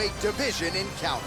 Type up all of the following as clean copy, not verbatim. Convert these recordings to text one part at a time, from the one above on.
heavyweight division encounter.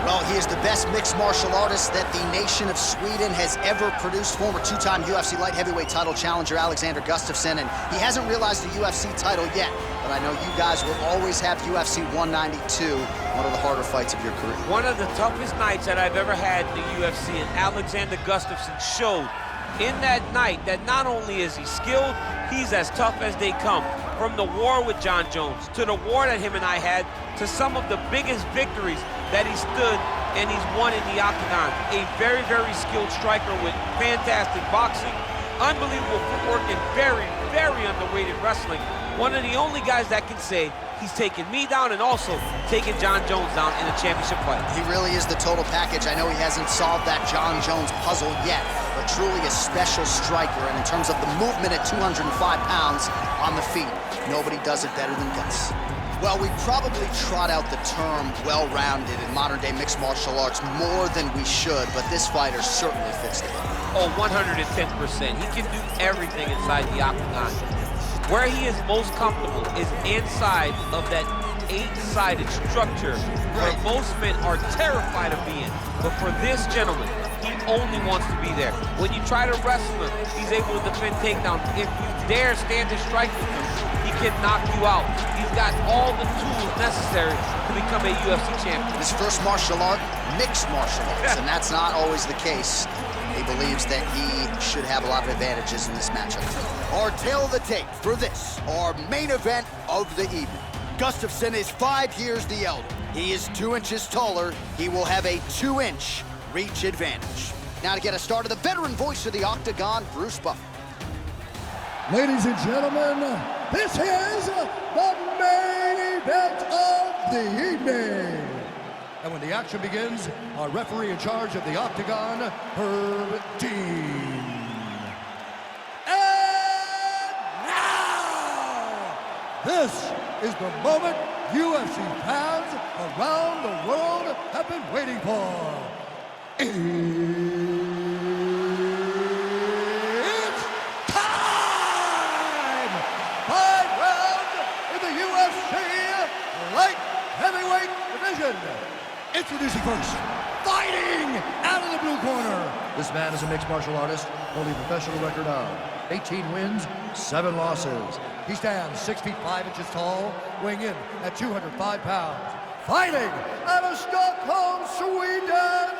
Well, he is the best mixed martial artist that the nation of Sweden has ever produced. Former two-time UFC light heavyweight title challenger Alexandr Gustafsson, and he hasn't realized the UFC title yet, but I know you guys will always have UFC 192, one of the harder fights of your career. One of the toughest nights that I've ever had in the UFC, and Alexandr Gustafsson showed in that night that not only is he skilled, he's as tough as they come. From the war with John Jones, to the war that him and I had, to some of the biggest victories that he stood and he's won in the octagon. A very, very skilled striker with fantastic boxing, unbelievable footwork, and very, very underrated wrestling. One of the only guys that can say he's taken me down and also taken John Jones down in a championship fight. He really is the total package. I know he hasn't solved that John Jones puzzle yet, but truly a special striker. And in terms of the movement at 205 pounds on the feet, nobody does it better than Gus. Well, we probably trot out the term well-rounded in modern-day mixed martial arts more than we should, but this fighter certainly fits the bill. Oh, 110%. He can do everything inside the octagon. Where he is most comfortable is inside of that 8-sided structure where most men are terrified of being. But for this gentleman, he only wants to be there. When you try to wrestle him, he's able to defend takedowns. If you dare stand and strike with him, he can knock you out. He's got all the tools necessary to become a UFC champion. His first martial art, mixed martial arts, and that's not always the case. He believes that he should have a lot of advantages in this matchup. Our tail of the tape for this, our main event of the evening. Gustafsson is 5 years the elder. He is 2 inches taller. He will have a 2-inch reach advantage. Now to get us started, the veteran voice of the Octagon, Bruce Buffer. Ladies and gentlemen, this is the main event of the evening. And when the action begins, our referee in charge of the Octagon, Herb Dean. And now, this is the moment UFC fans around the world have been waiting for. It's time! 5 rounds in the UFC light heavyweight division. Introducing first, fighting out of the blue corner. This man is a mixed martial artist, holding a professional record of 18 wins, 7 losses. He stands 6 feet 5 inches tall, weighing in at 205 pounds. Fighting out of Stockholm, Sweden,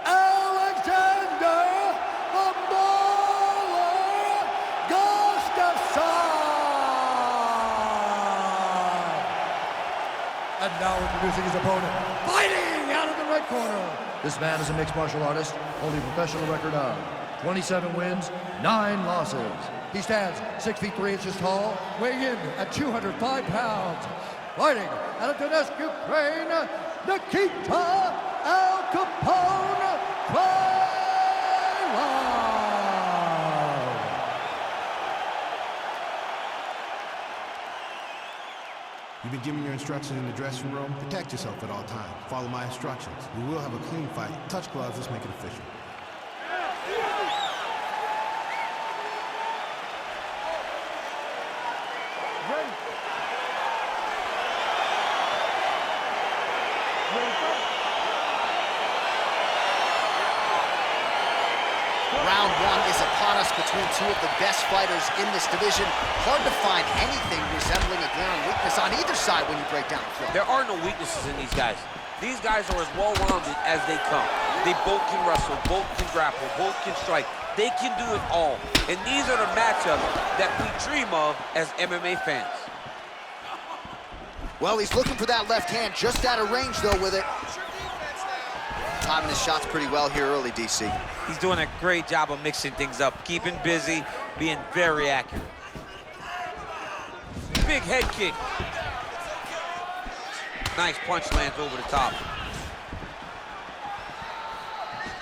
Alexandr the Mauler Gustafsson. And now introducing his opponent, fighting out of the red corner. This man is a mixed martial artist, holding a professional record of 27 wins, 9 losses. He stands 6 feet 3 inches tall, weighing in at 205 pounds. Fighting out of Donetsk, Ukraine, Nikita Krylov. You've been given your instructions in the dressing room. Protect yourself at all times. Follow my instructions. We will have a clean fight. Touch gloves, let's make it official. Round 1 is upon us between 2 of the best fighters in this division. Hard to find anything resembling a glaring weakness on either side when you break down the film. There are no weaknesses in these guys. These guys are as well-rounded as they come. They both can wrestle, both can grapple, both can strike. They can do it all. And these are the matchups that we dream of as MMA fans. Well, he's looking for that left hand, just out of range, though, with it. Timing his shots pretty well here early, DC. He's doing a great job of mixing things up, keeping busy, being very accurate. Big head kick. Nice punch lands over the top.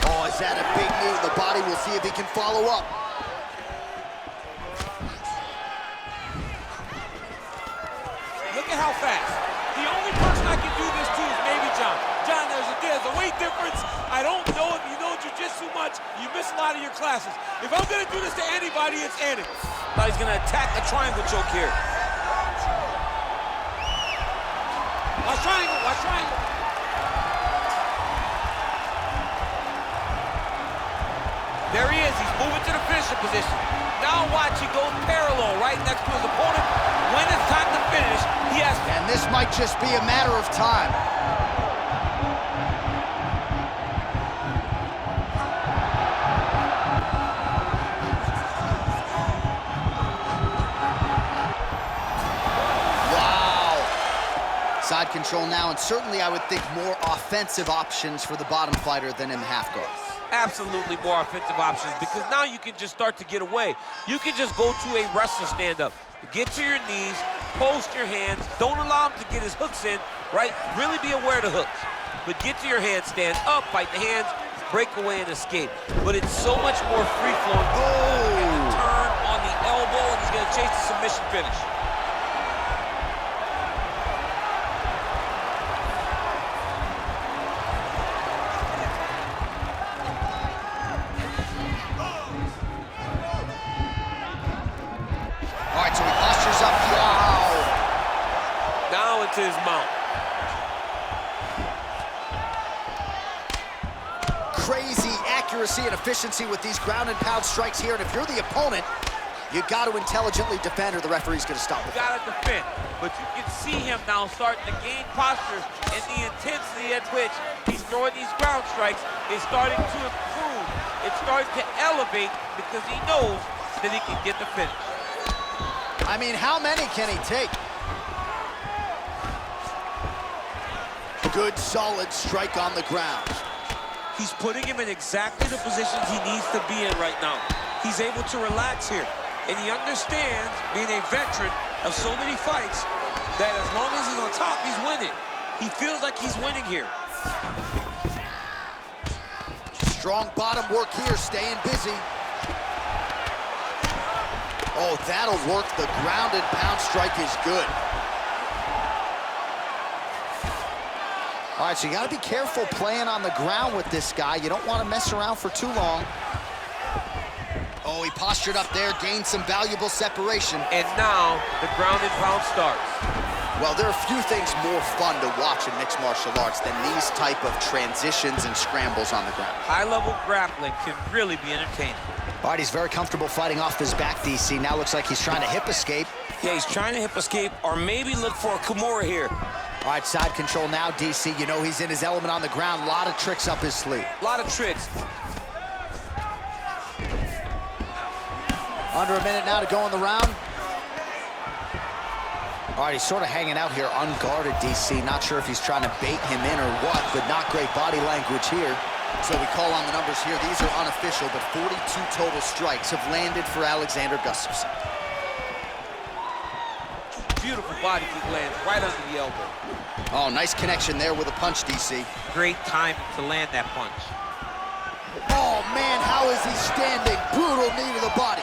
Oh, is that a big knee? The body will see if he can follow up. Look at how fast. The only person I can do this to is maybe John. John, there's a weight difference. I don't know if you know jiu-jitsu much, you miss a lot of your classes. If I'm gonna do this to anybody, it's Andy. Now he's gonna attack the triangle choke here. Watch triangle, watch triangle. There he is, he's moving to the finisher position. Now watch, he goes parallel right next to his opponent. When it's time to finish, he has to. And this might just be a matter of time. Side control now, and certainly I would think more offensive options for the bottom fighter than in the half guard. Absolutely more offensive options, because now you can just start to get away. You can just go to a wrestler stand-up. Get to your knees, post your hands, don't allow him to get his hooks in, right? Really be aware of the hooks. But get to your hands, stand up, fight the hands, break away and escape. But it's so much more free-flowing. Oh! Turn on the elbow, and he's gonna chase the submission finish. To his mount. Crazy accuracy and efficiency with these ground and pound strikes here, and if you're the opponent, you got to intelligently defend or the referee's going to stop it. You got to defend, but you can see him now starting to gain posture, and the intensity at which he's throwing these ground strikes is starting to improve. It's starting to elevate because he knows that he can get the finish. I mean, how many can he take? Good, solid strike on the ground. He's putting him in exactly the positions he needs to be in right now. He's able to relax here, and he understands, being a veteran of so many fights, that as long as he's on top, he's winning. He feels like he's winning here. Strong bottom work here, staying busy. Oh, that'll work. The ground and pound strike is good. All right, so you got to be careful playing on the ground with this guy. You don't want to mess around for too long. Oh, he postured up there, gained some valuable separation. And now the ground and pound starts. Well, there are few things more fun to watch in mixed martial arts than these type of transitions and scrambles on the ground. High-level grappling can really be entertaining. All right, he's very comfortable fighting off his back, DC. Now looks like he's trying to hip escape. Yeah, he's trying to hip escape, or maybe look for a Kimura here. All right, side control now, DC. You know he's in his element on the ground. A lot of tricks up his sleeve. A lot of tricks. Under a minute now to go in the round. All right, he's sort of hanging out here unguarded, DC. Not sure if he's trying to bait him in or what, but not great body language here. So we call on the numbers here. These are unofficial, but 42 total strikes have landed for Alexander Gustafsson. Beautiful body kick lands right under the elbow. Oh, nice connection there with a punch, DC. Great time to land that punch. Oh, man, how is he standing? Brutal knee to the body.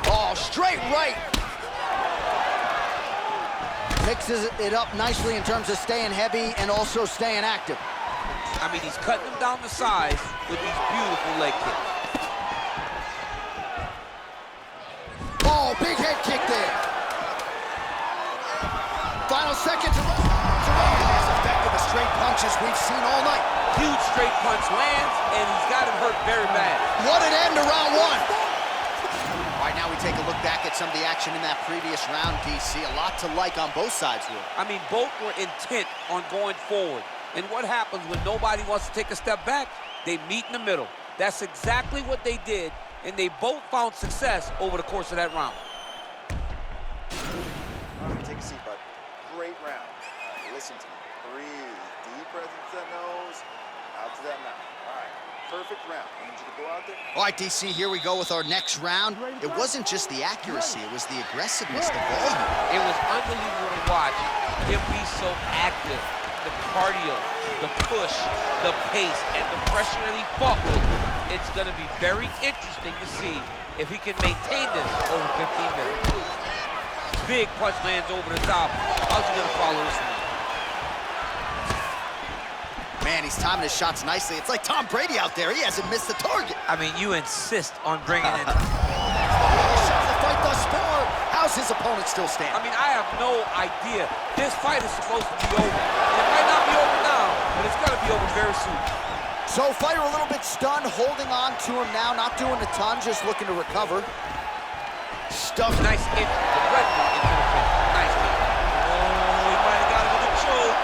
Oh, straight right. Mixes it up nicely in terms of staying heavy and also staying active. I mean, he's cutting them down the sides with these beautiful leg kicks. Oh, big head kick there. Final seconds to as effective as straight punches we've seen all night. Huge straight punch lands, and he's got him hurt very bad. What an end to round one. All right, now we take a look back at some of the action in that previous round, DC. A lot to like on both sides, Will. I mean, both were intent on going forward. And what happens when nobody wants to take a step back? They meet in the middle. That's exactly what they did, and they both found success over the course of that round. All right, take a seat, bud. Great round. Listen to me. Breathe. Deep breath into that nose, out to that mouth. All right, perfect round. I need you to go out there. All right, DC, here we go with our next round. It wasn't just the accuracy, it was the aggressiveness, the volume. It was unbelievable to watch him be so active. The cardio, the push, the pace, and the pressure that he fought with. It's going to be very interesting to see if he can maintain this over 15 minutes. Big punch lands over the top. How's he going to follow this one? Man, he's timing his shots nicely. It's like Tom Brady out there. He hasn't missed the target. I mean, you insist on bringing in... The fight thus far. How's his opponent still standing? I mean, I have no idea. This fight is supposed to be over. It might not be over now, but it's going to be over very soon. So fighter a little bit stunned, holding on to him now, not doing a ton, just looking to recover. Stuffed. Nice hit directly into the pin. Nice hit. Oh, he might have got him with a choke.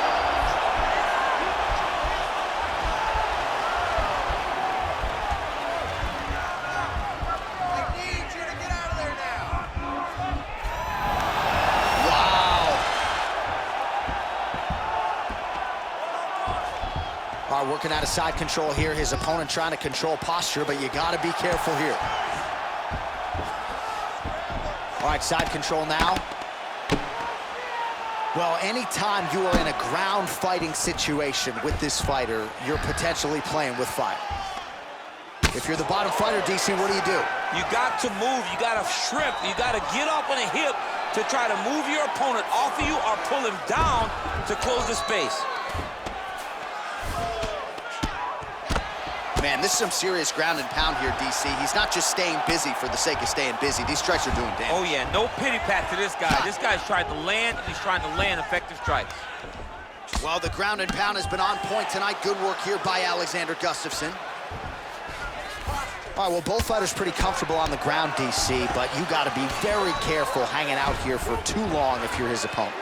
I need you to get out of there now. Wow. All right, working out of side control here. His opponent trying to control posture, but you got to be careful here. All right, side control now. Well, anytime you are in a ground fighting situation with this fighter, you're potentially playing with fire. If you're the bottom fighter, DC, what do? You got to move. You got to shrimp. You got to get up on a hip to try to move your opponent off of you or pull him down to close the space. Man, this is some serious ground and pound here, DC. He's not just staying busy for the sake of staying busy. These strikes are doing damage. Oh, yeah, no pity pat to this guy. This guy's trying to land, and he's trying to land effective strikes. Well, the ground and pound has been on point tonight. Good work here by Alexandr Gustafsson. All right, well, both fighters pretty comfortable on the ground, DC, but you got to be very careful hanging out here for too long if you're his opponent.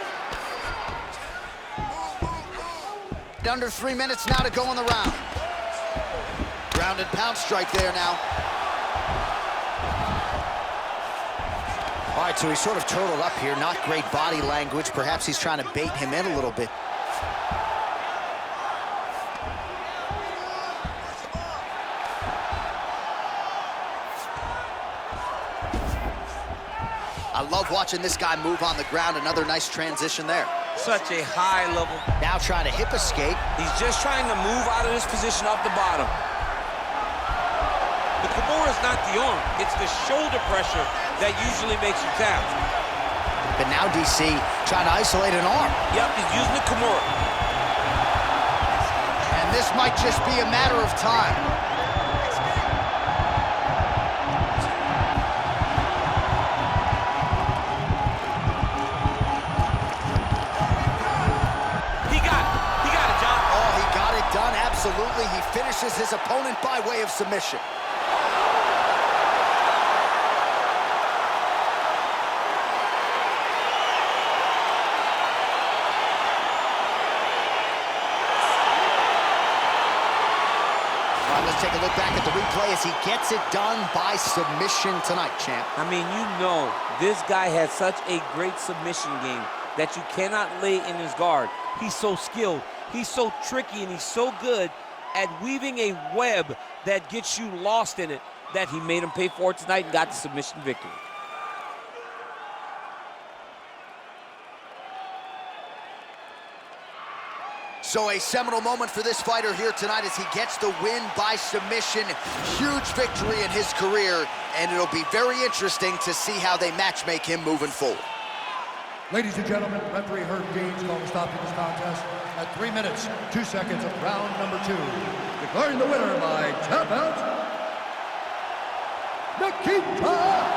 Under 3 minutes now to go in the round. Ground and pound strike there now. All right, so he's sort of turtled up here. Not great body language. Perhaps he's trying to bait him in a little bit. I love watching this guy move on the ground. Another nice transition there. Such a high level. Now trying to hip escape. He's just trying to move out of this position up the bottom. The Kimura is not the arm. It's the shoulder pressure that usually makes you tap. But now DC trying to isolate an arm. Yep, he's using the Kimura. And this might just be a matter of time. He got it, John. Oh, he got it done, absolutely. He finishes his opponent by way of submission. Let's take a look back at the replay as he gets it done by submission tonight, champ. I mean, you know, this guy has such a great submission game that you cannot lay in his guard. He's so skilled, he's so tricky, and he's so good at weaving a web that gets you lost in it that he made him pay for it tonight and got the submission victory. So a seminal moment for this fighter here tonight as he gets the win by submission. Huge victory in his career, and it'll be very interesting to see how they matchmake him moving forward. Ladies and gentlemen, referee Herb Dean's going to stop this contest at 3 minutes, 2 seconds of round number 2. Declaring the winner by tap out, Nikita